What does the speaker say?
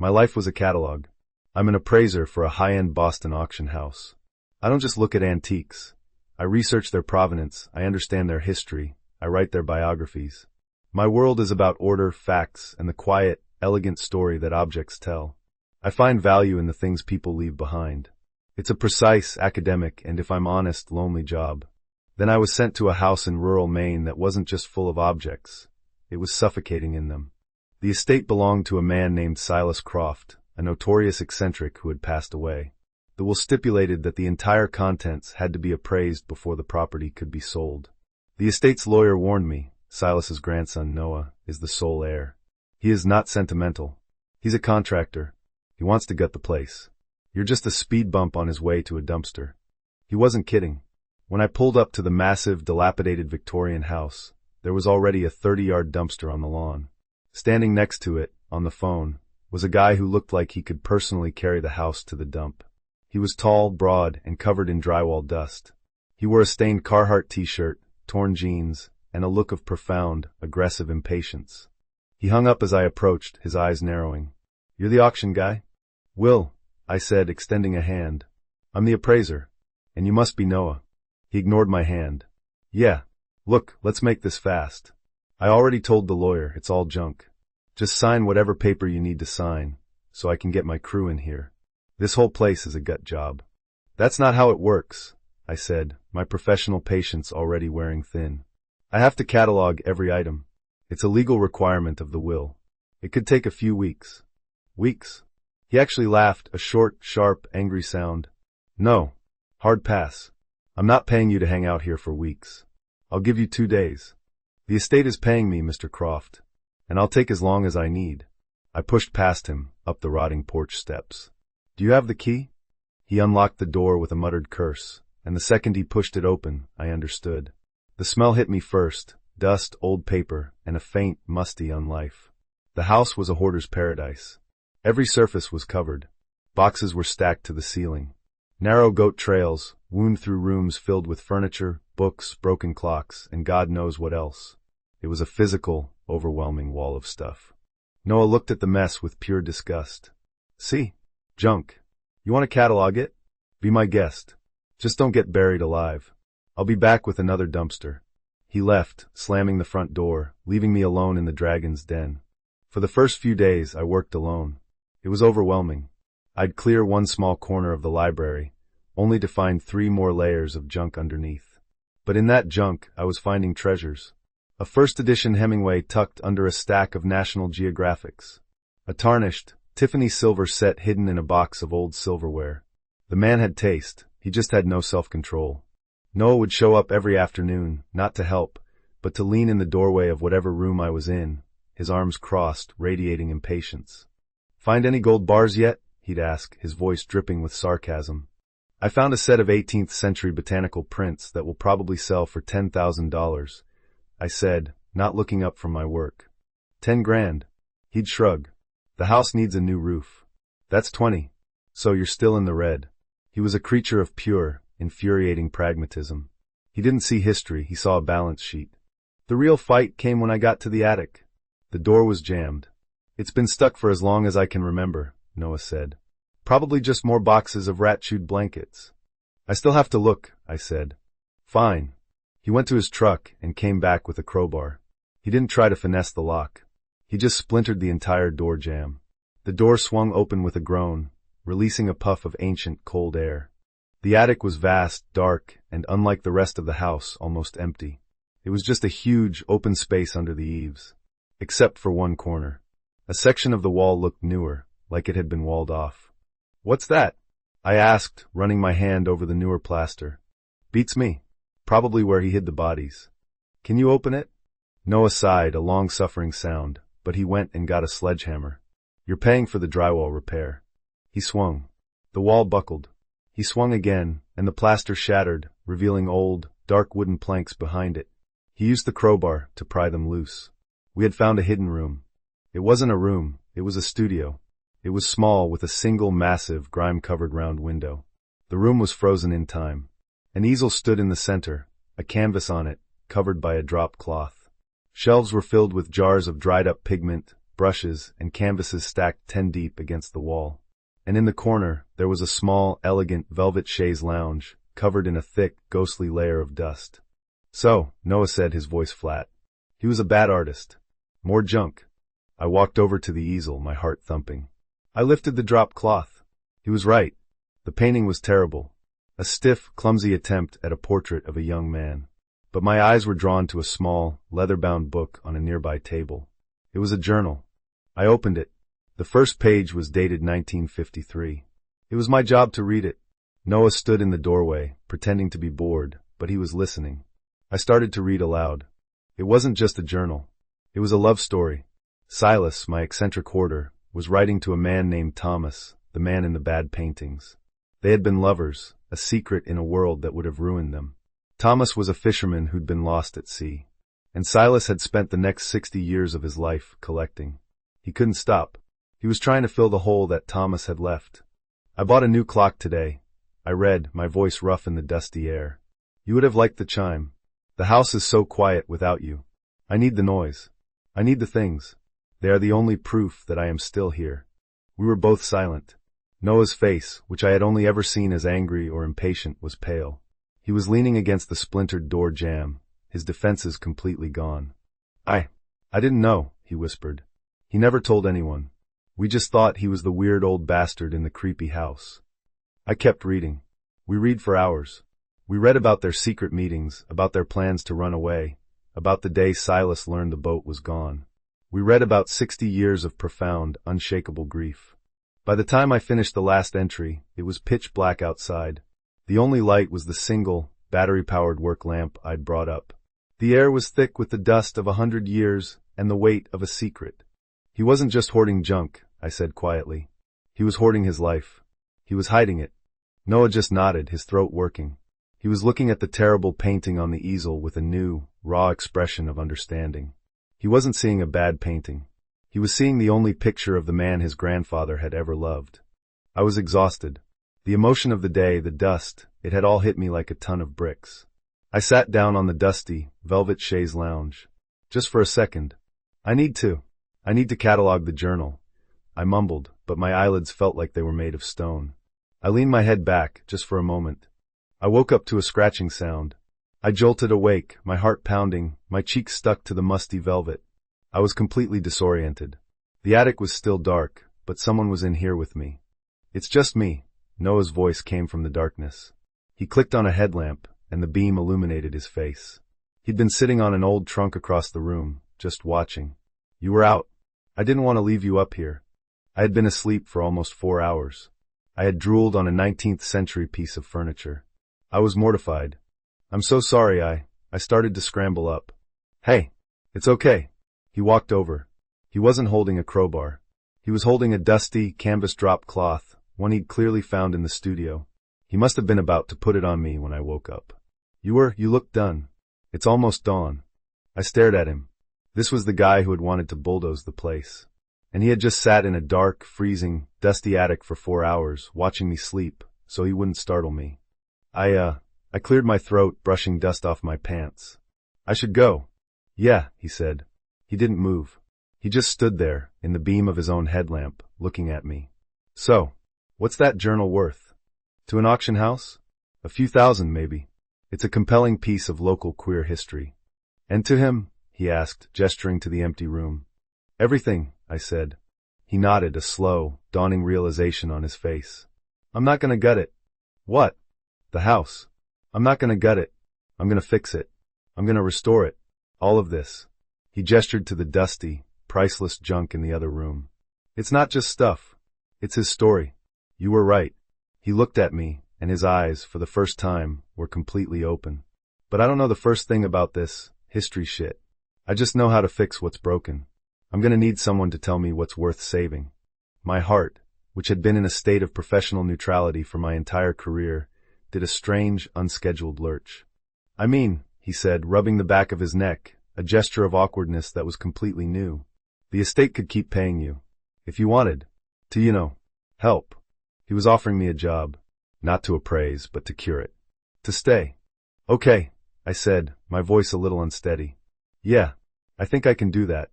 My life was a catalog. I'm an appraiser for a high-end Boston auction house. I don't just look at antiques. I research their provenance, I understand their history, I write their biographies. My world is about order, facts, and the quiet, elegant story that objects tell. I find value in the things people leave behind. It's a precise, academic, and if I'm honest, lonely job. Then I was sent to a house in rural Maine that wasn't just full of objects. It was suffocating in them. The estate belonged to a man named Silas Croft, a notorious eccentric who had passed away. The will stipulated that the entire contents had to be appraised before the property could be sold. The estate's lawyer warned me, Silas's grandson Noah is the sole heir. He is not sentimental. He's a contractor. He wants to gut the place. You're just a speed bump on his way to a dumpster. He wasn't kidding. When I pulled up to the massive, dilapidated Victorian house, there was already a 30-yard dumpster on the lawn. Standing next to it, on the phone, was a guy who looked like he could personally carry the house to the dump. He was tall, broad, and covered in drywall dust. He wore a stained Carhartt t-shirt, torn jeans, and a look of profound, aggressive impatience. He hung up as I approached, his eyes narrowing. "You're the auction guy?" "Will," I said, extending a hand. "I'm the appraiser. And you must be Noah." He ignored my hand. "Yeah. Look, let's make this fast. I already told the lawyer, it's all junk. Just sign whatever paper you need to sign, so I can get my crew in here. This whole place is a gut job." "That's not how it works," I said, my professional patience already wearing thin. "I have to catalog every item. It's a legal requirement of the will. It could take a few weeks." "Weeks?" He actually laughed, a short, sharp, angry sound. "No. Hard pass. I'm not paying you to hang out here for weeks. I'll give you 2 days. The estate is paying me, Mr. Croft, and I'll take as long as I need." I pushed past him, up the rotting porch steps. "Do you have the key?" He unlocked the door with a muttered curse, and the second he pushed it open, I understood. The smell hit me first, dust, old paper, and a faint, musty unlife. The house was a hoarder's paradise. Every surface was covered. Boxes were stacked to the ceiling. Narrow goat trails wound through rooms filled with furniture, books, broken clocks, and God knows what else. It was a physical, overwhelming wall of stuff. Noah looked at the mess with pure disgust. "See? Junk. You want to catalog it? Be my guest. Just don't get buried alive. I'll be back with another dumpster." He left, slamming the front door, leaving me alone in the dragon's den. For the first few days, I worked alone. It was overwhelming. I'd clear one small corner of the library, only to find 3 more layers of junk underneath. But in that junk, I was finding treasures. A first-edition Hemingway tucked under a stack of National Geographics. A tarnished, Tiffany silver set hidden in a box of old silverware. The man had taste, he just had no self-control. Noah would show up every afternoon, not to help, but to lean in the doorway of whatever room I was in, his arms crossed, radiating impatience. "Find any gold bars yet?" he'd ask, his voice dripping with sarcasm. "I found a set of 18th century botanical prints that will probably sell for $10,000, I said, not looking up from my work. "10 grand. He'd shrug. "The house needs a new roof." "That's 20. So you're still in the red." He was a creature of pure, infuriating pragmatism. He didn't see history, he saw a balance sheet. "The real fight came when I got to the attic." The door was jammed. "It's been stuck for as long as I can remember," Noah said. "Probably just more boxes of rat-chewed blankets." "I still have to look," I said. "Fine." He went to his truck and came back with a crowbar. He didn't try to finesse the lock. He just splintered the entire door jamb. The door swung open with a groan, releasing a puff of ancient, cold air. The attic was vast, dark, and unlike the rest of the house, almost empty. It was just a huge, open space under the eaves. Except for one corner. A section of the wall looked newer, like it had been walled off. "What's that?" I asked, running my hand over the newer plaster. "Beats me. Probably where he hid the bodies." "Can you open it?" Noah sighed, a long-suffering sound, but he went and got a sledgehammer. "You're paying for the drywall repair." He swung. The wall buckled. He swung again, and the plaster shattered, revealing old, dark wooden planks behind it. He used the crowbar to pry them loose. We had found a hidden room. It wasn't a room, it was a studio. It was small, with a single massive, grime-covered round window. The room was frozen in time. An easel stood in the center, a canvas on it, covered by a drop cloth. Shelves were filled with jars of dried-up pigment, brushes, and canvases stacked 10 deep against the wall. And in the corner, there was a small, elegant velvet chaise lounge, covered in a thick, ghostly layer of dust. So, Noah said, his voice flat. He was a bad artist. More junk. I walked over to the easel, my heart thumping. I lifted the drop cloth. He was right. The painting was terrible. A stiff, clumsy attempt at a portrait of a young man. But my eyes were drawn to a small, leather-bound book on a nearby table. It was a journal. I opened it. The first page was dated 1953. It was my job to read it. Noah stood in the doorway, pretending to be bored, but he was listening. I started to read aloud. It wasn't just a journal. It was a love story. Silas, my eccentric hoarder, was writing to a man named Thomas, the man in the bad paintings. They had been lovers, a secret in a world that would have ruined them. Thomas was a fisherman who'd been lost at sea. And Silas had spent the next 60 years of his life collecting. He couldn't stop. He was trying to fill the hole that Thomas had left. I bought a new clock today. I read, my voice rough in the dusty air. You would have liked the chime. The house is so quiet without you. I need the noise. I need the things. They are the only proof that I am still here. We were both silent. Noah's face, which I had only ever seen as angry or impatient, was pale. He was leaning against the splintered door jamb, his defenses completely gone. I didn't know, he whispered. He never told anyone. We just thought he was the weird old bastard in the creepy house. I kept reading. We read for hours. We read about their secret meetings, about their plans to run away, about the day Silas learned the boat was gone. We read about 60 years of profound, unshakable grief. By the time I finished the last entry, it was pitch black outside. The only light was the single, battery-powered work lamp I'd brought up. The air was thick with the dust of 100 years and the weight of a secret. He wasn't just hoarding junk, I said quietly. He was hoarding his life. He was hiding it. Noah just nodded, his throat working. He was looking at the terrible painting on the easel with a new, raw expression of understanding. He wasn't seeing a bad painting. He was seeing the only picture of the man his grandfather had ever loved. I was exhausted. The emotion of the day, the dust, it had all hit me like a ton of bricks. I sat down on the dusty, velvet chaise lounge. Just for a second. I need to catalog the journal. I mumbled, but my eyelids felt like they were made of stone. I leaned my head back, just for a moment. I woke up to a scratching sound. I jolted awake, my heart pounding, my cheeks stuck to the musty velvet. I was completely disoriented. The attic was still dark, but someone was in here with me. It's just me. Noah's voice came from the darkness. He clicked on a headlamp, and the beam illuminated his face. He'd been sitting on an old trunk across the room, just watching. You were out. I didn't want to leave you up here. I had been asleep for almost 4 hours. I had drooled on a 19th century piece of furniture. I was mortified. I'm so sorry. I started to scramble up. Hey, it's okay. He walked over. He wasn't holding a crowbar. He was holding a dusty, canvas drop cloth, one he'd clearly found in the studio. He must have been about to put it on me when I woke up. You look done. It's almost dawn. I stared at him. This was the guy who had wanted to bulldoze the place. And he had just sat in a dark, freezing, dusty attic for 4 hours, watching me sleep, so he wouldn't startle me. I cleared my throat, brushing dust off my pants. I should go. Yeah, he said. He didn't move. He just stood there, in the beam of his own headlamp, looking at me. So, what's that journal worth? To an auction house? A few thousand, maybe. It's a compelling piece of local queer history. And to him? He asked, gesturing to the empty room. Everything, I said. He nodded, a slow, dawning realization on his face. I'm not gonna gut it. What? The house. I'm not gonna gut it. I'm gonna fix it. I'm gonna restore it. All of this. He gestured to the dusty, priceless junk in the other room. It's not just stuff. It's his story. You were right. He looked at me, and his eyes, for the first time, were completely open. But I don't know the first thing about this history shit. I just know how to fix what's broken. I'm gonna need someone to tell me what's worth saving. My heart, which had been in a state of professional neutrality for my entire career, did a strange, unscheduled lurch. I mean, he said, rubbing the back of his neck, a gesture of awkwardness that was completely new. The estate could keep paying you. If you wanted. To, help. He was offering me a job. Not to appraise, but to cure it. To stay. Okay, I said, my voice a little unsteady. Yeah, I think I can do that.